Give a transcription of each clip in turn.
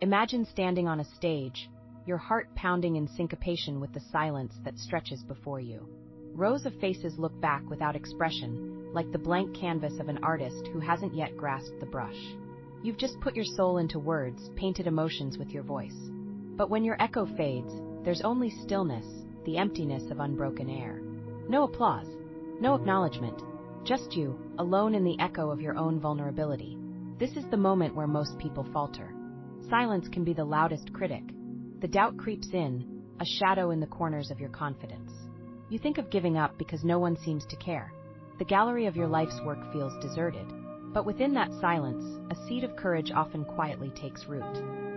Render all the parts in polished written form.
Imagine standing on a stage, your heart pounding in syncopation with the silence that stretches before you. Rows of faces look back without expression, like the blank canvas of an artist who hasn't yet grasped the brush. You've just put your soul into words, painted emotions with your voice. But when your echo fades, there's only stillness, the emptiness of unbroken air. No applause, no acknowledgement, just you, alone in the echo of your own vulnerability. This is the moment where most people falter. Silence can be the loudest critic. The doubt creeps in, a shadow in the corners of your confidence. You think of giving up because no one seems to care. The gallery of your life's work feels deserted. But within that silence, a seed of courage often quietly takes root.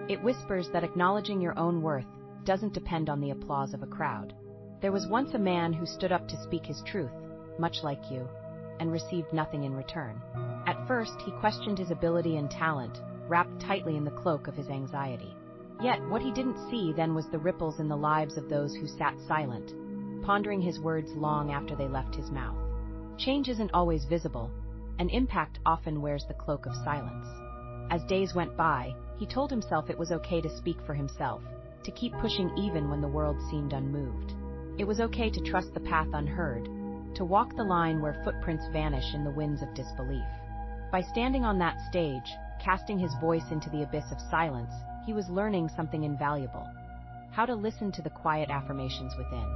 It whispers that acknowledging your own worth doesn't depend on the applause of a crowd. There was once a man who stood up to speak his truth, much like you, and received nothing in return. At first, he questioned his ability and talent, wrapped tightly in the cloak of his anxiety. Yet, what he didn't see then was the ripples in the lives of those who sat silent, pondering his words long after they left his mouth. Change isn't always visible, and impact often wears the cloak of silence. As days went by, he told himself it was okay to speak for himself, to keep pushing even when the world seemed unmoved. It was okay to trust the path unheard, to walk the line where footprints vanish in the winds of disbelief. By standing on that stage, casting his voice into the abyss of silence, he was learning something invaluable: how to listen to the quiet affirmations within.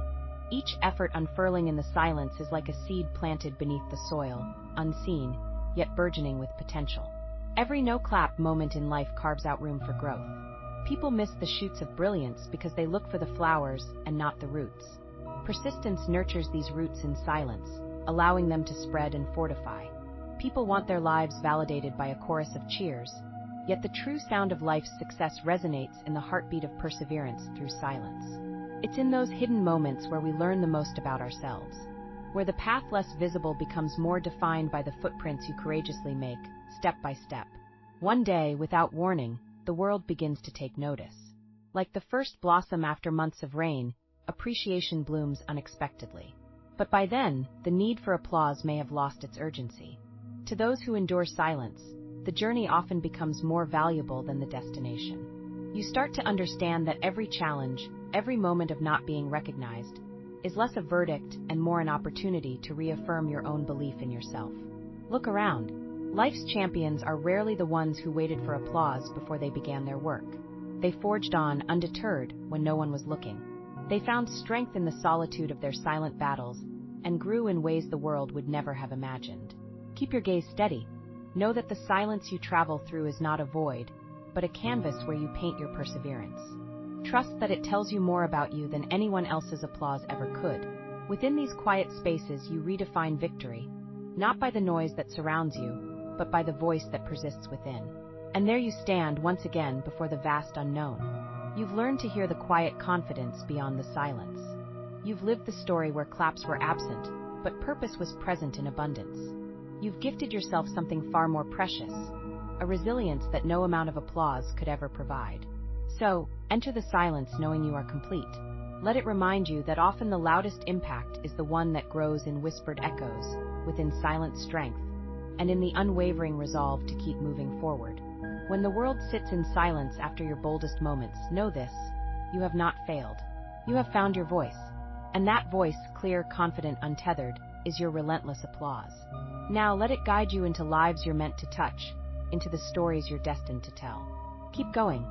Each effort unfurling in the silence is like a seed planted beneath the soil, unseen, yet burgeoning with potential. Every no-clap moment in life carves out room for growth. People miss the shoots of brilliance because they look for the flowers and not the roots. Persistence nurtures these roots in silence, allowing them to spread and fortify. People want their lives validated by a chorus of cheers, yet the true sound of life's success resonates in the heartbeat of perseverance through silence. It's in those hidden moments where we learn the most about ourselves, where the path less visible becomes more defined by the footprints you courageously make, step by step. One day, without warning, the world begins to take notice. Like the first blossom after months of rain, appreciation blooms unexpectedly. But by then, the need for applause may have lost its urgency. To those who endure silence, the journey often becomes more valuable than the destination. You start to understand that every challenge, every moment of not being recognized, is less a verdict and more an opportunity to reaffirm your own belief in yourself. Look around. Life's champions are rarely the ones who waited for applause before they began their work. They forged on, undeterred, when no one was looking. They found strength in the solitude of their silent battles and grew in ways the world would never have imagined. Keep your gaze steady. Know that the silence you travel through is not a void, but a canvas where you paint your perseverance. Trust that it tells you more about you than anyone else's applause ever could. Within these quiet spaces, you redefine victory, not by the noise that surrounds you, but by the voice that persists within. And there you stand once again before the vast unknown. You've learned to hear the quiet confidence beyond the silence. You've lived the story where claps were absent, but purpose was present in abundance. You've gifted yourself something far more precious, a resilience that no amount of applause could ever provide. So, enter the silence knowing you are complete. Let it remind you that often the loudest impact is the one that grows in whispered echoes, within silent strength, and in the unwavering resolve to keep moving forward. When the world sits in silence after your boldest moments, know this: you have not failed. You have found your voice. And that voice, clear, confident, untethered, is your relentless applause. Now let it guide you into lives you're meant to touch, into the stories you're destined to tell. Keep going.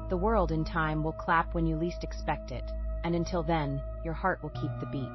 The world in time will clap when you least expect it, and until then, your heart will keep the beat.